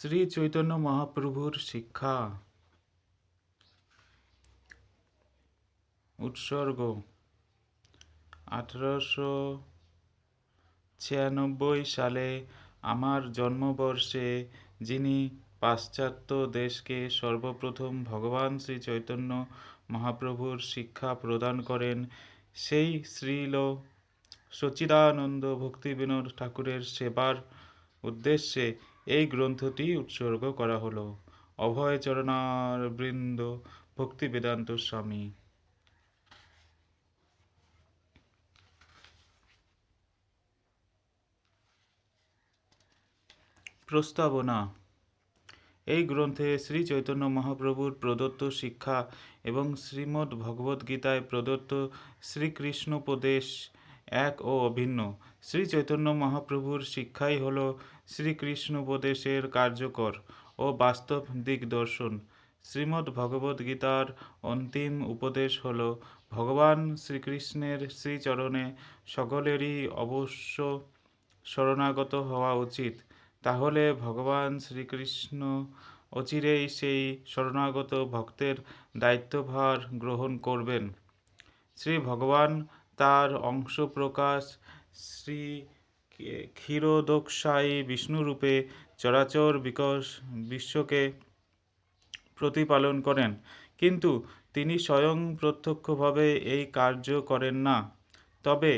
শ্রী চৈতন্য মহাপ্রভুর শিক্ষা। উৎসর্গ 1896 সালে আমার জন্মবর্ষে যিনি পাশ্চাত্য দেশকে সর্বপ্রথম ভগবান শ্রী চৈতন্য মহাপ্রভুর শিক্ষা প্রদান করেন, সেই শ্রীল সচ্চিদানন্দ ভক্তিবিনোদ ঠাকুরের সেবার উদ্দেশ্যে এই গ্রন্থটি উৎসর্গ করা হলো। অভয় চরণারবিন্দ ভক্তি বেদান্ত স্বামী। প্রস্তাবনা। এই গ্রন্থে শ্রী চৈতন্য মহাপ্রভুর প্রদত্ত শিক্ষা এবং শ্রীমদ্ ভগবদ্গীতায় প্রদত্ত শ্রীকৃষ্ণোপদেশ এক ও অভিন্ন। শ্রী চৈতন্য মহাপ্রভুর শিক্ষাই হল শ্রীকৃষ্ণোপদেশের কার্যকর ও বাস্তব দিগদর্শন। শ্রীমদ্ ভগবদ্গীতার অন্তিম উপদেশ হল ভগবান শ্রীকৃষ্ণের শ্রীচরণে সকলেরই অবশ্য শরণাগত হওয়া উচিত। তাহলে ভগবান শ্রীকৃষ্ণ অচিরেই সেই শরণাগত ভক্তের দায়িত্বভার গ্রহণ করবেন। শ্রী ভগবান তার অংশপ্রকাশ শ্রী ক্ষীরোদকশায়ী বিষ্ণুরূপে চরাচর বিশ্বকে প্রতিপালন করেন, কিন্তু তিনি স্বয়ং প্রত্যক্ষভাবে এই কার্য করেন না। তবে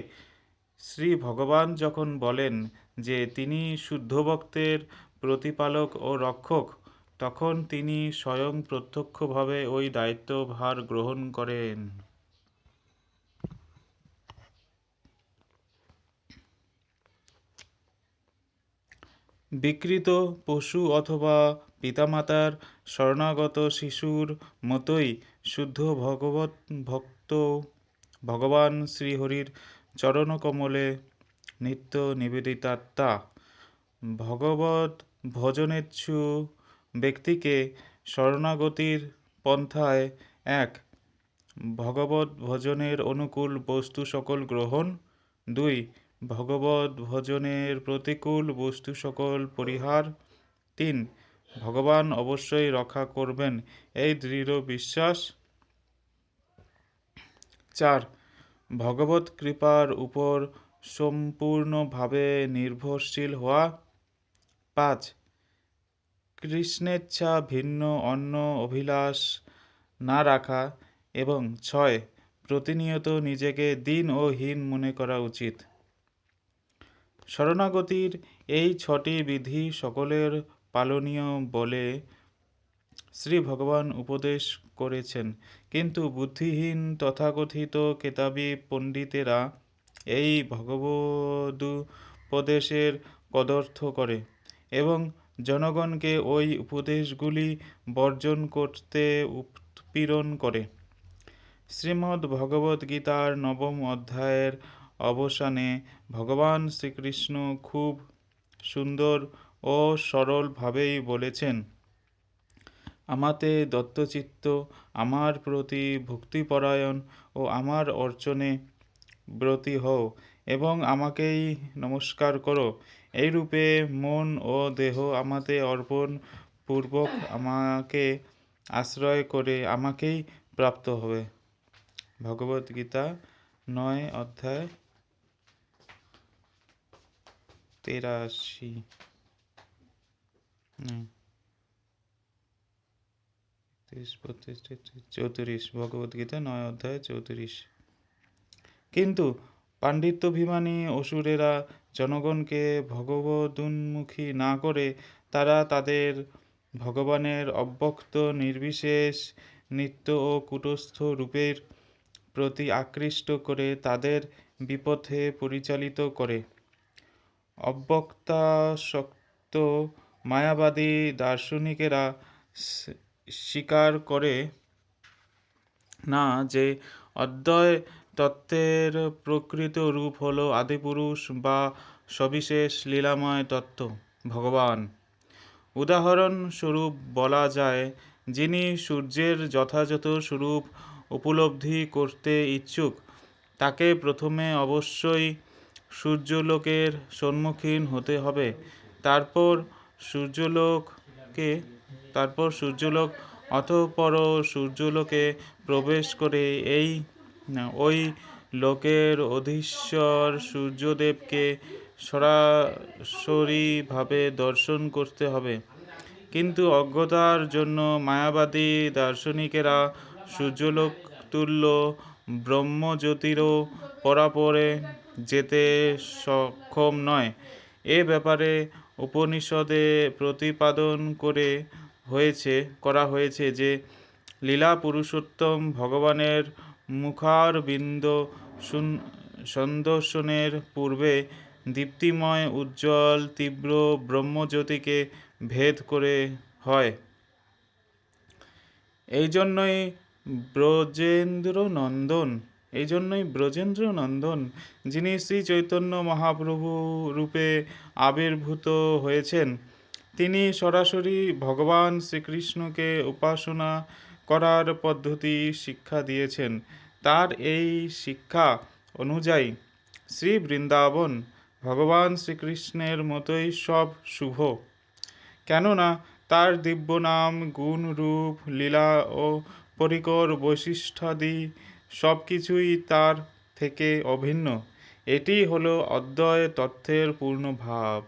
শ্রী ভগবান যখন বলেন যে তিনি শুদ্ধ ভক্তের প্রতিপালক ও রক্ষক, তখন তিনি স্বয়ং প্রত্যক্ষভাবে ওই দায়িত্বভার গ্রহণ করেন। বিকৃত পশু অথবা পিতামাতার শরণাগত শিশুর মতোই শুদ্ধ ভক্ত ভগবান শ্রীহরির চরণকমলে নিত্য নিবেদিতাত্মা। ভগবৎ ভজনেচ্ছু ব্যক্তিকে শরণাগতির পন্থায় 1. ভগবৎ ভজনের অনুকূল বস্তু সকল গ্রহণ, 2. ভগবৎ ভজনের প্রতিকূল বস্তু সকল পরিহার, 3. ভগবান অবশ্যই রক্ষা করবেন এই দৃঢ় বিশ্বাস, 4. ভগবৎ কৃপার উপর সম্পূর্ণভাবে নির্ভরশীল হওয়া, 5. কৃষ্ণেচ্ছা ভিন্ন অন্য অভিলাষ না রাখা, এবং 6. প্রতিনিয়ত নিজেকে দীন ও হীন মনে করা উচিত। শরণাগতির এই 6টি বিধি সকলের পালনীয় বলে শ্রী ভগবান উপদেশ করেছেন, কিন্তু বুদ্ধিহীন তথাকথিত কেতাবী পণ্ডিতেরা এই ভগবদুপদেশের কদর্থ করে এবং জনগণকে ওই উপদেশগুলি বর্জন করতে উৎপীড়ন করে। শ্রীমদ্ ভগবদ্গীতার 9ম অধ্যায়ের অবসানে ভগবান শ্রীকৃষ্ণ খুব সুন্দর ও সরলভাবেই বলেছেন, আমাতে দত্তচিত্ত, আমার প্রতি ভক্তিপরায়ণ ও আমার অর্চনে ব্রতী হও এবং আমাকেই নমস্কার করো। এইরূপে মন ও দেহ আমাতে অর্পণ পূর্বক আমাকে আশ্রয় করে আমাকেই প্রাপ্ত হবে। ভগবদ্গীতা 9 অধ্যায় 83 34। ভগবদ্গীতা 9 অধ্যায় 34। কিন্তু পাণ্ডিত্যাভিমানী অসুরেরা জনগণকে ভগবদুন্মুখী না করে তারা তাদের ভগবানের অব্যক্ত নির্বিশেষ নিত্য ও কূটস্থ রূপের প্রতি আকৃষ্ট করে তাদের বিপথে পরিচালিত করে। অব্যক্তাসক্ত মায়াবাদী দার্শনিকেরা স্বীকার করে না যে অদ্বয় তত্ত্বের প্রকৃত রূপ হল আদিপুরুষ বা সবিশেষ লীলাময় তত্ত্ব ভগবান। উদাহরণস্বরূপ বলা যায়, যিনি সূর্যের যথাযথ স্বরূপ উপলব্ধি করতে ইচ্ছুক, তাকে প্রথমে অবশ্যই সূর্যলোকের সম্মুখীন হতে হবে। তারপর সূর্যলোক সূর্যলোক অতঃপর সূর্যলোকে প্রবেশ করে ওই লোকের অধীশ্বর সূর্যদেবকে সরাসরিভাবে দর্শন করতে হবে। কিন্তু অজ্ঞতার জন্য মায়াবাদী দার্শনিকেরা সূর্যলোকতুল্য ব্রহ্মজ্যোতিরও পরাপরে যেতে সক্ষম নয়। এ ব্যাপারে উপনিষদে প্রতিপাদন করা হয়েছে যে লীলা পুরুষোত্তম ভগবানের মুখারবিন্দ সন্দর্শনের পূর্বে দীপ্তিময় উজ্জ্বল তীব্র ব্রহ্মজ্যোতিকে ভেদ করে হয়। এই জন্যই ব্রজেন্দ্রনন্দন যিনি শ্রী চৈতন্য মহাপ্রভু রূপে আবির্ভূত হয়েছেন, তিনি সরাসরি ভগবান শ্রীকৃষ্ণকে উপাসনা করার পদ্ধতি শিক্ষা দিয়েছেন। তার এই শিক্ষা অনুযায়ী শ্রী বৃন্দাবন ভগবান শ্রীকৃষ্ণের মতোই সব শুভ, কেননা তার দিব্য নাম, গুণ, রূপ, লীলা ও পরিকর বৈশিষ্ট্যাদি সব কিছুই তার থেকে অভিন্ন। এটি হল অদ্বয় তত্ত্বের পূর্ণ ভাব।